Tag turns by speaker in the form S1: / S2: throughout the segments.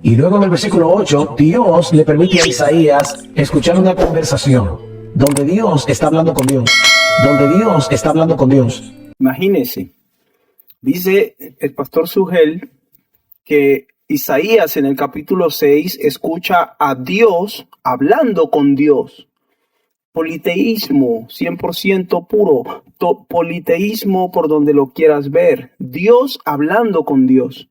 S1: Y luego en el versículo 8, Dios le permite a Isaías escuchar una conversación donde Dios está hablando con Dios. Donde Dios está hablando con Dios.
S2: Imagínense, dice el pastor Sugel que Isaías en el capítulo 6 escucha a Dios hablando con Dios. Politeísmo 100% puro, politeísmo por donde lo quieras ver, Dios hablando con Dios.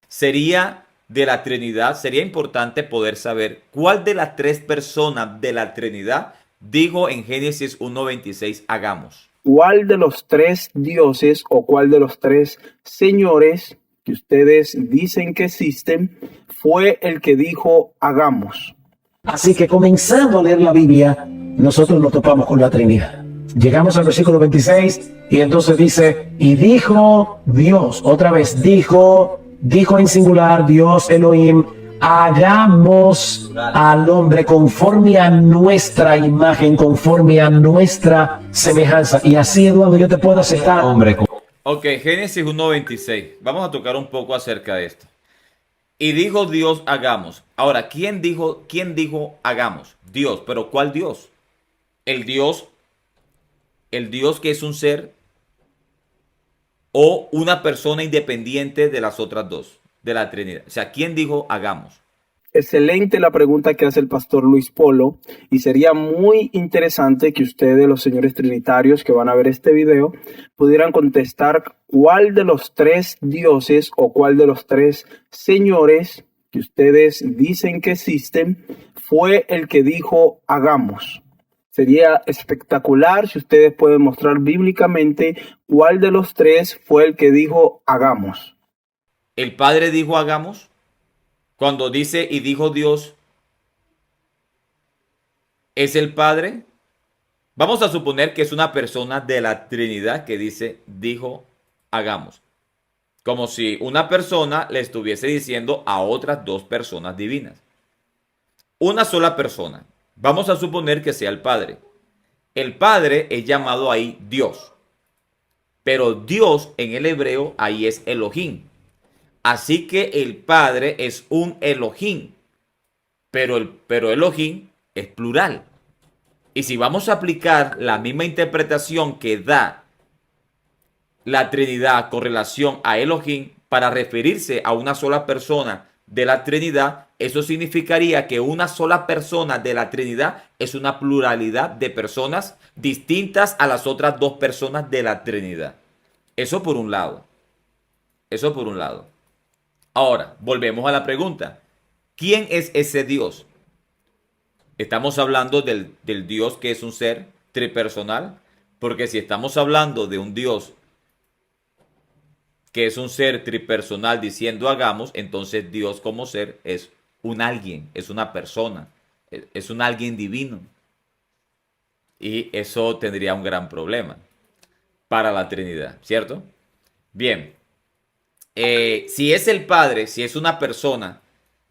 S3: Sería de la Trinidad, sería importante poder saber cuál de las tres personas de la Trinidad dijo en Génesis 1:26 hagamos.
S2: ¿Cuál de los tres dioses o cuál de los tres señores que ustedes dicen que existen fue el que dijo hagamos?
S1: Así que comenzando a leer la Biblia, nosotros nos topamos con la Trinidad. Llegamos al versículo 26 y entonces dice, y dijo Dios, otra vez dijo en singular, Dios Elohim, hagamos al hombre conforme a nuestra imagen, conforme a nuestra semejanza. Y así, Eduardo, yo te puedo aceptar, hombre.
S3: Ok, Génesis 1:26. Vamos a tocar un poco acerca de esto. Y dijo Dios, hagamos. Ahora, ¿quién dijo hagamos? Dios, pero ¿cuál Dios? El Dios que es un ser o una persona independiente de las otras dos, de la Trinidad. O sea, ¿quién dijo hagamos?
S2: Excelente la pregunta que hace el pastor Luis Polo, y sería muy interesante que ustedes, los señores trinitarios que van a ver este video, pudieran contestar cuál de los tres dioses o cuál de los tres señores que ustedes dicen que existen fue el que dijo hagamos. Sería espectacular si ustedes pueden mostrar bíblicamente cuál de los tres fue el que dijo hagamos.
S3: ¿El Padre dijo hagamos? Cuando dice y dijo Dios, ¿es el Padre? Vamos a suponer que es una persona de la Trinidad que dijo hagamos. Como si una persona le estuviese diciendo a otras dos personas divinas. Una sola persona. Vamos a suponer que sea el Padre. El Padre es llamado ahí Dios. Pero Dios en el hebreo ahí es Elohim. Así que el Padre es un Elohim. Pero Elohim es plural. Y si vamos a aplicar la misma interpretación que da la Trinidad con relación a Elohim para referirse a una sola persona de la Trinidad, eso significaría que una sola persona de la Trinidad es una pluralidad de personas distintas a las otras dos personas de la Trinidad. Eso por un lado. Eso por un lado. Ahora, volvemos a la pregunta. ¿Quién es ese Dios? Estamos hablando del Dios que es un ser tripersonal, porque si estamos hablando de un Dios que es un ser tripersonal diciendo hagamos, entonces Dios como ser es un alguien, es una persona, es un alguien divino. Y eso tendría un gran problema para la Trinidad, ¿cierto? Bien, si es el Padre, si es una persona,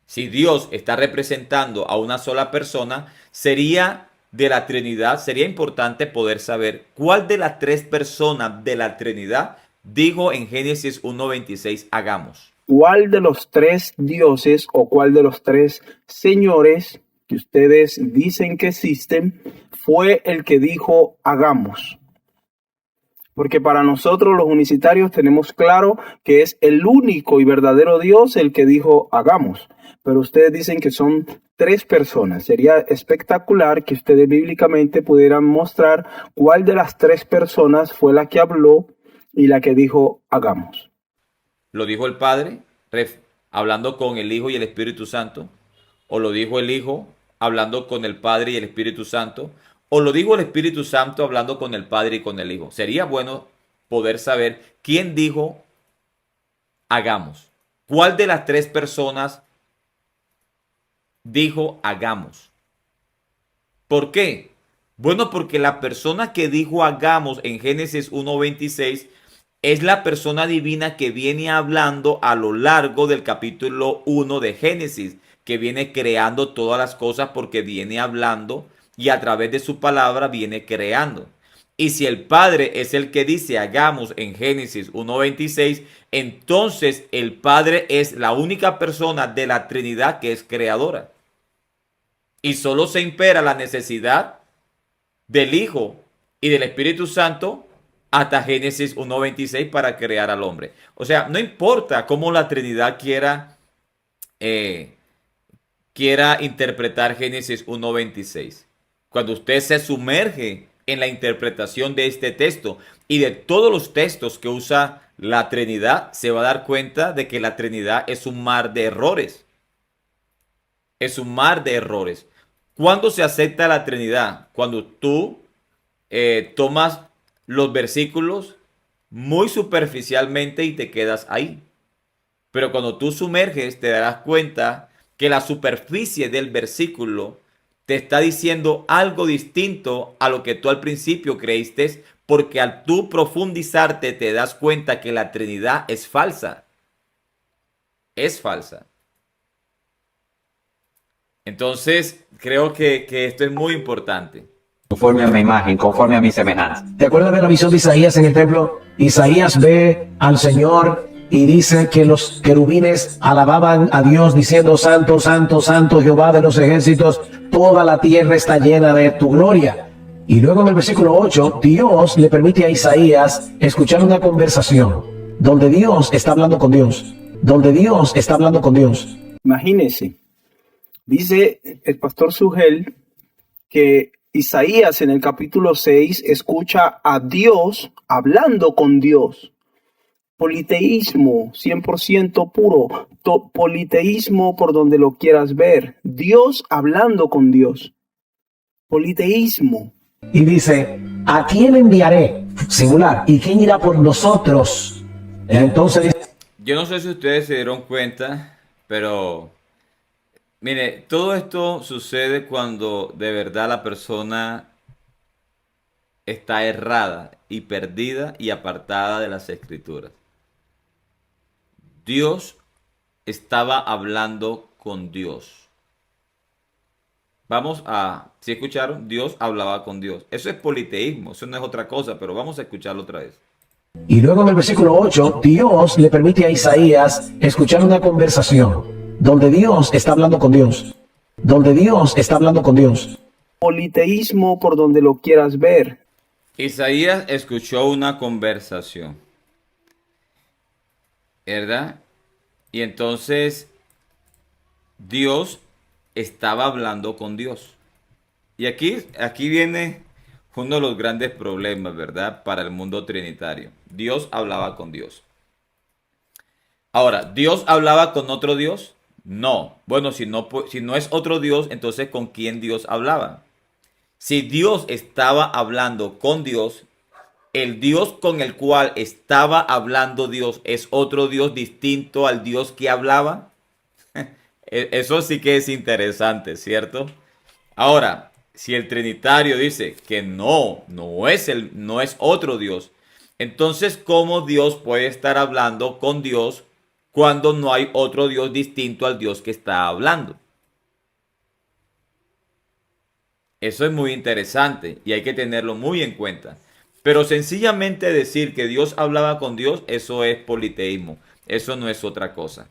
S3: si Dios está representando a una sola persona, sería de la Trinidad, sería importante poder saber cuál de las tres personas de la Trinidad dijo en Génesis 1:26 hagamos.
S2: ¿Cuál de los tres dioses o cuál de los tres señores que ustedes dicen que existen fue el que dijo hagamos? Porque para nosotros los unicitarios tenemos claro que es el único y verdadero Dios el que dijo hagamos. Pero ustedes dicen que son tres personas. Sería espectacular que ustedes bíblicamente pudieran mostrar cuál de las tres personas fue la que habló y la que dijo hagamos.
S3: ¿Lo dijo el Padre hablando con el Hijo y el Espíritu Santo? ¿O lo dijo el Hijo hablando con el Padre y el Espíritu Santo? ¿O lo dijo el Espíritu Santo hablando con el Padre y con el Hijo? Sería bueno poder saber quién dijo hagamos. ¿Cuál de las tres personas dijo hagamos? ¿Por qué? Bueno, porque la persona que dijo hagamos en Génesis 1:26 es la persona divina que viene hablando a lo largo del capítulo 1 de Génesis, que viene creando todas las cosas porque viene hablando y a través de su palabra viene creando. Y si el Padre es el que dice hagamos en Génesis 1:26, entonces el Padre es la única persona de la Trinidad que es creadora. Y solo se impera la necesidad del Hijo y del Espíritu Santo hasta Génesis 1:26 para crear al hombre. O sea, no importa cómo la Trinidad quiera interpretar Génesis 1:26. Cuando usted se sumerge en la interpretación de este texto y de todos los textos que usa la Trinidad, se va a dar cuenta de que la Trinidad es un mar de errores. Es un mar de errores. ¿Cuándo se acepta la Trinidad? Cuando tú tomas los versículos muy superficialmente y te quedas ahí. Pero cuando tú sumerges, te darás cuenta que la superficie del versículo te está diciendo algo distinto a lo que tú al principio creíste, porque al tú profundizarte te das cuenta que la Trinidad es falsa. Es falsa. Entonces, creo que esto es muy importante.
S4: Conforme a mi imagen, conforme a mi semejanza.
S1: ¿Te acuerdas de la visión de Isaías en el templo? Isaías ve al Señor y dice que los querubines alababan a Dios diciendo santo, santo, santo Jehová de los ejércitos, toda la tierra está llena de tu gloria. Y luego en el versículo 8, Dios le permite a Isaías escuchar una conversación donde Dios está hablando con Dios, donde Dios está hablando con Dios.
S2: Imagínense, dice el pastor Sugel que Isaías en el capítulo 6 escucha a Dios hablando con Dios. Politeísmo 100% puro, politeísmo por donde lo quieras ver, Dios hablando con Dios, politeísmo.
S1: Y dice, ¿a quién enviaré? Singular. ¿Y quién irá por nosotros? Entonces dice,
S3: Yo no sé si ustedes se dieron cuenta, pero mire, todo esto sucede cuando de verdad la persona está errada y perdida y apartada de las Escrituras. Dios estaba hablando con Dios. ¿sí escucharon? Dios hablaba con Dios. Eso es politeísmo, eso no es otra cosa, pero vamos a escucharlo otra vez.
S1: y luego en el versículo 8, Dios le permite a Isaías escuchar una conversación donde Dios está hablando con Dios, donde Dios está hablando con Dios.
S2: Politeísmo por donde lo quieras ver.
S3: Isaías escuchó una conversación, ¿verdad? Y entonces Dios estaba hablando con Dios. Y aquí viene uno de los grandes problemas, ¿verdad? Para el mundo trinitario. Dios hablaba con Dios. Ahora, ¿Dios hablaba con otro Dios? No. Bueno, si no es otro Dios, entonces ¿con quién Dios hablaba? Si Dios estaba hablando con Dios, el Dios con el cual estaba hablando Dios es otro Dios distinto al Dios que hablaba. Eso sí que es interesante, ¿cierto? Ahora, si el Trinitario dice que no es otro Dios, entonces ¿cómo Dios puede estar hablando con Dios cuando no hay otro Dios distinto al Dios que está hablando? Eso es muy interesante y hay que tenerlo muy en cuenta. Pero sencillamente decir que Dios hablaba con Dios, eso es politeísmo. Eso no es otra cosa.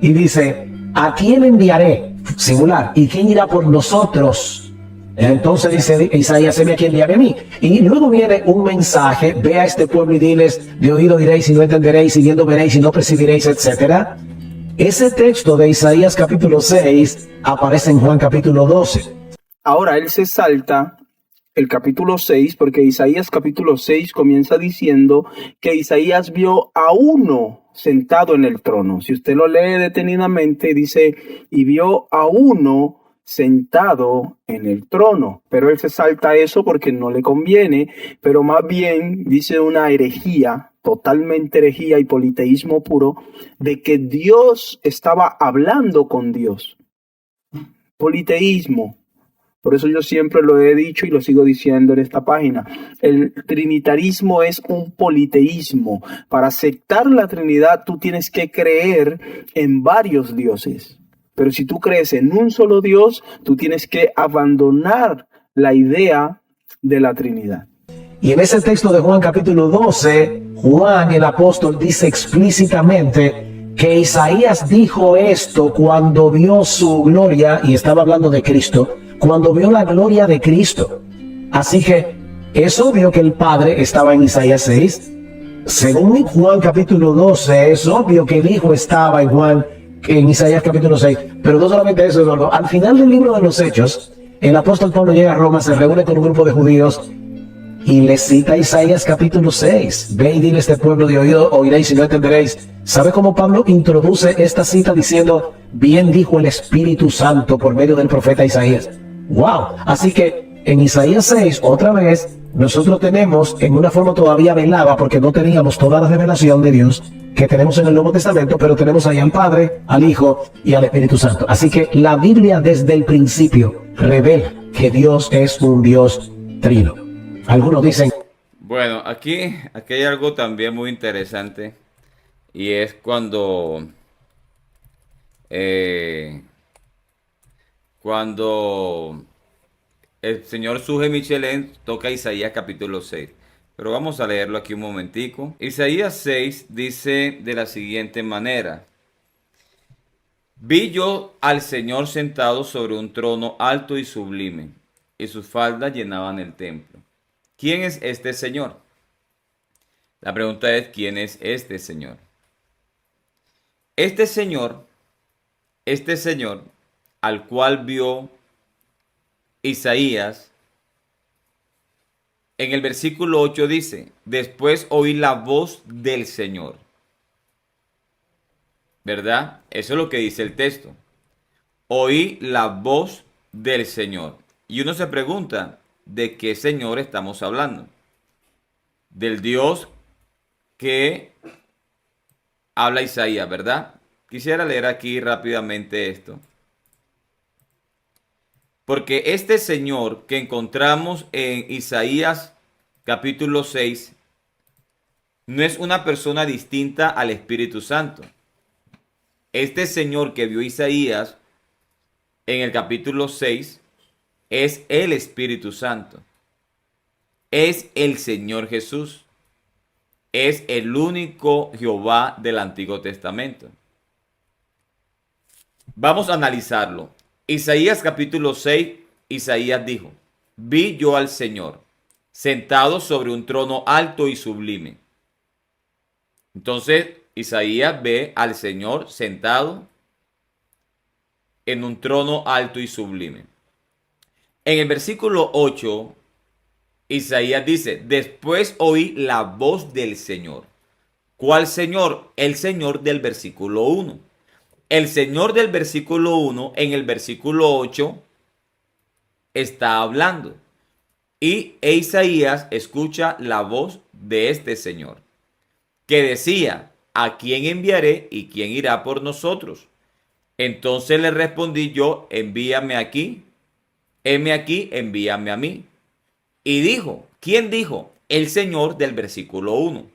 S1: Y dice, ¿a quién enviaré? Singular. ¿Y quién irá por nosotros? Entonces dice Isaías, heme a quién enviaré a mí. Y luego viene un mensaje, ve a este pueblo y diles, de oído diréis y no entenderéis, y viendo veréis y no percibiréis, etc. Ese texto de Isaías capítulo 6 aparece en Juan capítulo 12.
S2: Ahora él se salta el capítulo 6 porque Isaías capítulo 6 comienza diciendo que Isaías vio a uno sentado en el trono. Si usted lo lee detenidamente, dice, y vio a uno sentado en el trono. Pero él se salta eso porque no le conviene, pero más bien dice una herejía, totalmente herejía y politeísmo puro, de que Dios estaba hablando con Dios. Politeísmo. Por eso yo siempre lo he dicho y lo sigo diciendo en esta página. El trinitarismo es un politeísmo. Para aceptar la Trinidad tú tienes que creer en varios dioses. Pero si tú crees en un solo Dios, tú tienes que abandonar la idea de la Trinidad.
S1: Y en ese texto de Juan capítulo 12, Juan el apóstol dice explícitamente que Isaías dijo esto cuando vio su gloria, y estaba hablando de Cristo, cuando vio la gloria de Cristo. Así que es obvio que el Padre estaba en Isaías 6. Según Juan capítulo 12, es obvio que el Hijo estaba en Isaías capítulo 6. Pero no solamente eso, Eduardo. Al final del libro de los Hechos, el apóstol Pablo llega a Roma, se reúne con un grupo de judíos y le cita Isaías capítulo 6. Ve y dile a este pueblo de oído, oiréis y no entenderéis. ¿Sabe cómo Pablo introduce esta cita diciendo, bien dijo el Espíritu Santo por medio del profeta Isaías? ¡Wow! Así que en Isaías 6, otra vez, nosotros tenemos en una forma todavía velada, porque no teníamos toda la revelación de Dios que tenemos en el Nuevo Testamento, pero tenemos ahí al Padre, al Hijo y al Espíritu Santo. Así que la Biblia desde el principio revela que Dios es un Dios trino. Algunos dicen...
S3: Bueno, aquí hay algo también muy interesante, y es cuando el señor Suje Michelén toca Isaías capítulo 6. Pero vamos a leerlo aquí un momentico. Isaías 6 dice de la siguiente manera: vi yo al Señor sentado sobre un trono alto y sublime, y sus faldas llenaban el templo. ¿Quién es este Señor? La pregunta es, ¿quién es este Señor? Este Señor al cual vio Isaías, en el versículo 8 dice, después oí la voz del Señor. ¿Verdad? Eso es lo que dice el texto. Oí la voz del Señor. Y uno se pregunta, ¿de qué Señor estamos hablando? Del Dios que habla Isaías, ¿verdad? Quisiera leer aquí rápidamente esto. Porque este Señor que encontramos en Isaías capítulo 6 no es una persona distinta al Espíritu Santo. Este Señor que vio Isaías en el capítulo 6 es el Espíritu Santo. Es el Señor Jesús. Es el único Jehová del Antiguo Testamento. Vamos a analizarlo. Isaías capítulo 6, Isaías dijo, vi yo al Señor sentado sobre un trono alto y sublime. Entonces, Isaías ve al Señor sentado en un trono alto y sublime. En el versículo 8, Isaías dice, después oí la voz del Señor. ¿Cuál Señor? El Señor del versículo 1. El Señor del versículo 1 en el versículo 8 está hablando. Y Isaías escucha la voz de este Señor, que decía, ¿a quién enviaré y quién irá por nosotros? Entonces le respondí yo, envíame aquí. Heme aquí, envíame a mí. Y dijo, ¿quién dijo? El Señor del versículo 1.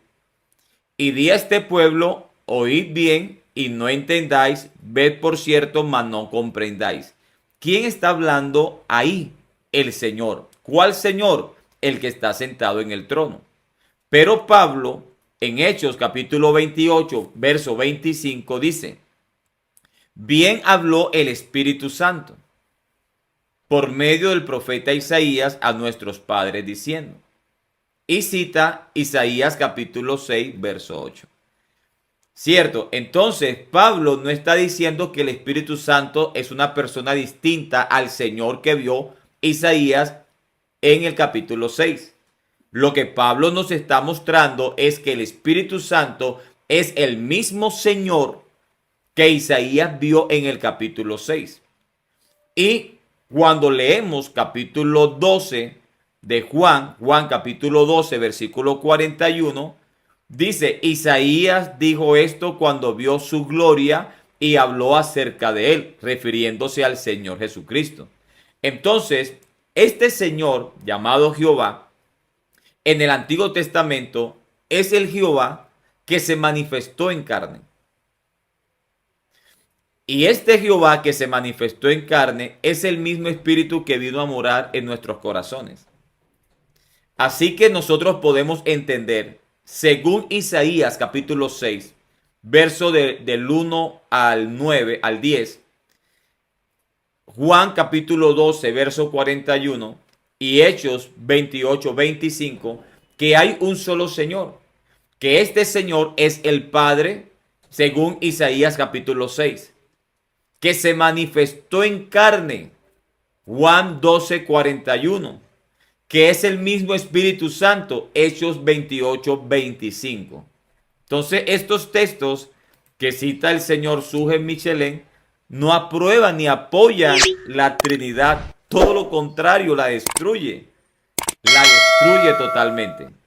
S3: Y di a este pueblo, oíd bien y no entendáis, ved por cierto, mas no comprendáis. ¿Quién está hablando ahí? El Señor. ¿Cuál Señor? El que está sentado en el trono. Pero Pablo, en Hechos capítulo 28, verso 25, dice, bien habló el Espíritu Santo por medio del profeta Isaías a nuestros padres diciendo. Y cita Isaías capítulo 6, verso 8. Cierto, entonces Pablo no está diciendo que el Espíritu Santo es una persona distinta al Señor que vio Isaías en el capítulo 6. Lo que Pablo nos está mostrando es que el Espíritu Santo es el mismo Señor que Isaías vio en el capítulo 6. Y cuando leemos capítulo 12 de Juan capítulo 12, versículo 41, dice, Isaías dijo esto cuando vio su gloria y habló acerca de él, refiriéndose al Señor Jesucristo. Entonces, este Señor llamado Jehová, en el Antiguo Testamento, es el Jehová que se manifestó en carne. Y este Jehová que se manifestó en carne es el mismo Espíritu que vino a morar en nuestros corazones. Así que nosotros podemos entender, según Isaías capítulo 6, verso del 1 al 9, al 10, Juan capítulo 12, verso 41 y Hechos 28, 25, que hay un solo Señor, que este Señor es el Padre, según Isaías capítulo 6, que se manifestó en carne, Juan 12, 41, que es el mismo Espíritu Santo, Hechos 28, 25. Entonces, estos textos que cita el señor Suge Michelin no aprueban ni apoyan la Trinidad, todo lo contrario, la destruye totalmente.